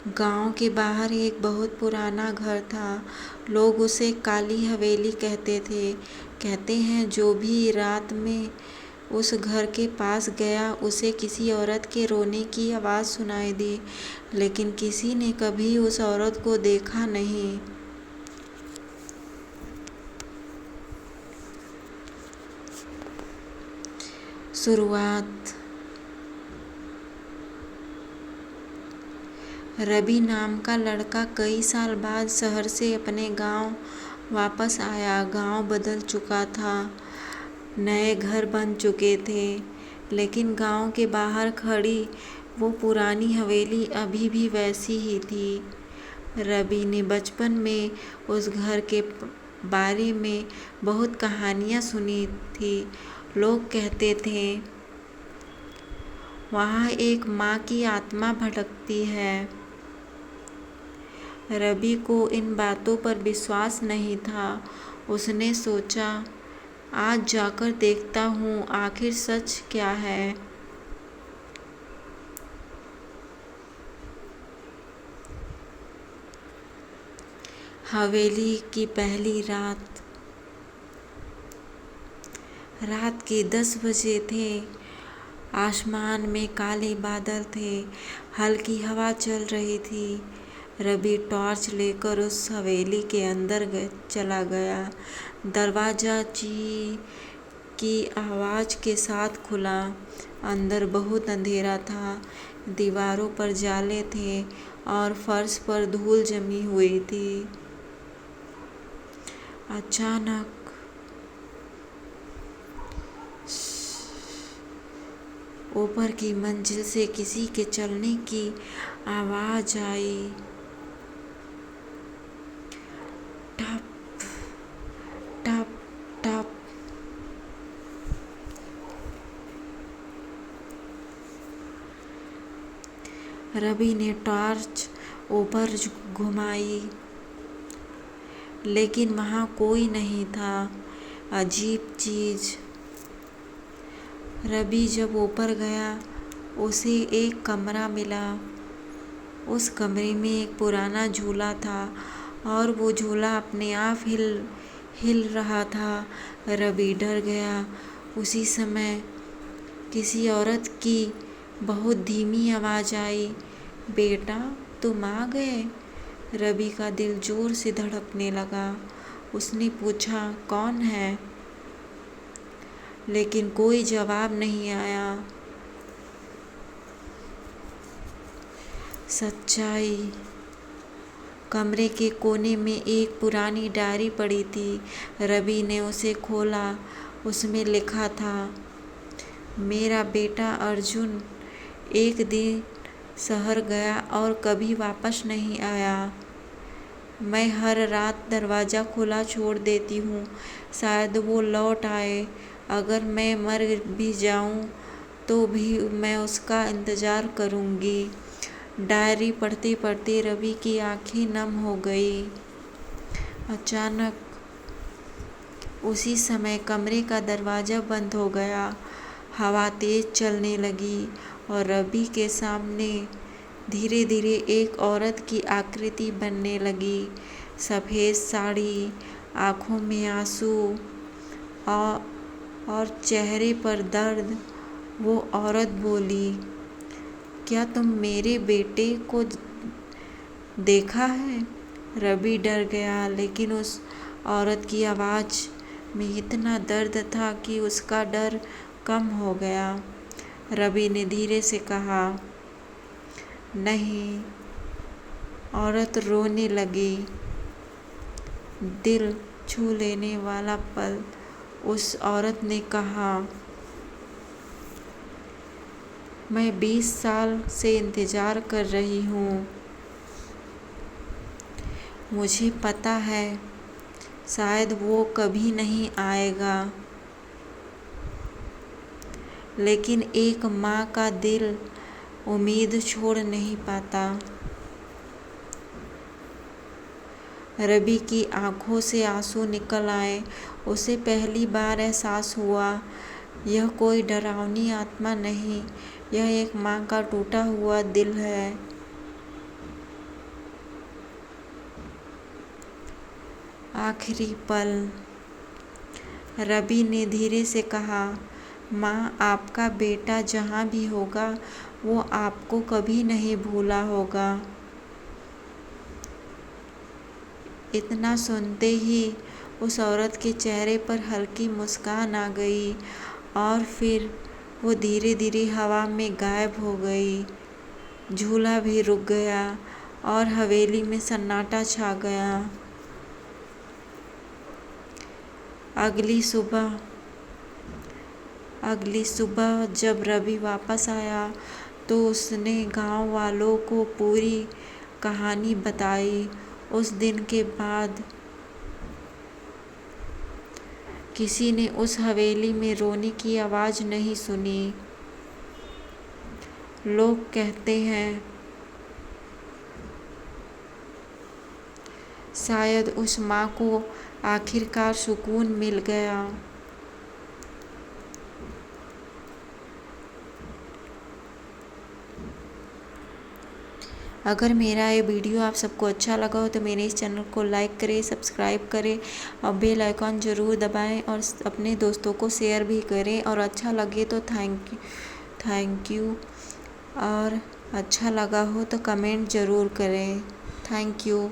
गांव के बाहर एक बहुत पुराना घर था। लोग उसे काली हवेली कहते थे। कहते हैं जो भी रात में उस घर के पास गया उसे किसी औरत के रोने की आवाज़ सुनाई दी, लेकिन किसी ने कभी उस औरत को देखा नहीं। शुरुआत। रवि नाम का लड़का कई साल बाद शहर से अपने गांव वापस आया। गांव बदल चुका था, नए घर बन चुके थे, लेकिन गांव के बाहर खड़ी वो पुरानी हवेली अभी भी वैसी ही थी। रवि ने बचपन में उस घर के बारे में बहुत कहानियाँ सुनी थी। लोग कहते थे वहाँ एक माँ की आत्मा भटकती है। रवि को इन बातों पर विश्वास नहीं था। उसने सोचा, आज जाकर देखता हूँ आखिर सच क्या है। हवेली की पहली रात। रात के 10 बजे थे। आसमान में काले बादल थे। हल्की हवा चल रही थी। रवि टॉर्च लेकर उस हवेली के अंदर चला गया। दरवाज़ा ची की आवाज़ के साथ खुला। अंदर बहुत अंधेरा था। दीवारों पर जाले थे और फर्श पर धूल जमी हुई थी। अचानक ऊपर की मंजिल से किसी के चलने की आवाज़ आई। टप टप टप। रवि ने टॉर्च ऊपर घुमाई, लेकिन वहाँ कोई नहीं था। अजीब चीज़। रवि जब ऊपर गया उसे एक कमरा मिला। उस कमरे में एक पुराना झूला था और वो झूला अपने आप हिल रहा था। रवि डर गया। उसी समय किसी औरत की बहुत धीमी आवाज़ आई, बेटा तुम आ गए। रवि का दिल जोर से धड़कने लगा। उसने पूछा, कौन है? लेकिन कोई जवाब नहीं आया। सच्चाई। कमरे के कोने में एक पुरानी डायरी पड़ी थी। रवि ने उसे खोला। उसमें लिखा था, मेरा बेटा अर्जुन एक दिन शहर गया और कभी वापस नहीं आया। मैं हर रात दरवाज़ा खुला छोड़ देती हूँ, शायद वो लौट आए। अगर मैं मर भी जाऊँ तो भी मैं उसका इंतज़ार करूँगी। डायरी पढ़ते पढ़ते रवि की आंखें नम हो गई। अचानक उसी समय कमरे का दरवाज़ा बंद हो गया। हवा तेज चलने लगी और रवि के सामने धीरे धीरे एक औरत की आकृति बनने लगी। सफ़ेद साड़ी, आँखों में आंसू और चेहरे पर दर्द। वो औरत बोली, क्या तुम मेरे बेटे को देखा है? रवि डर गया, लेकिन उस औरत की आवाज़ में इतना दर्द था कि उसका डर कम हो गया। रवि ने धीरे से कहा, नहीं। औरत रोने लगी। दिल छू लेने वाला पल। उस औरत ने कहा, मैं 20 साल से इंतज़ार कर रही हूँ। मुझे पता है शायद वो कभी नहीं आएगा, लेकिन एक माँ का दिल उम्मीद छोड़ नहीं पाता। रवि की आंखों से आंसू निकल आए। उसे पहली बार एहसास हुआ, यह कोई डरावनी आत्मा नहीं, यह एक माँ का टूटा हुआ दिल है। आखिरी पल। रवि ने धीरे से कहा, माँ, आपका बेटा जहाँ भी होगा वो आपको कभी नहीं भूला होगा। इतना सुनते ही उस औरत के चेहरे पर हल्की मुस्कान आ गई और फिर वो धीरे धीरे हवा में गायब हो गई। झूला भी रुक गया और हवेली में सन्नाटा छा गया। अगली सुबह जब रवि वापस आया तो उसने गांव वालों को पूरी कहानी बताई। उस दिन के बाद किसी ने उस हवेली में रोने की आवाज़ नहीं सुनी। लोग कहते हैं शायद उस माँ को आखिरकार सुकून मिल गया। अगर मेरा ये वीडियो आप सबको अच्छा लगा हो तो मेरे इस चैनल को लाइक करें, सब्सक्राइब करें और बेल आइकॉन ज़रूर दबाएं और अपने दोस्तों को शेयर भी करें। और अच्छा लगे तो थैंक यू और अच्छा लगा हो तो कमेंट ज़रूर करें। Thank you.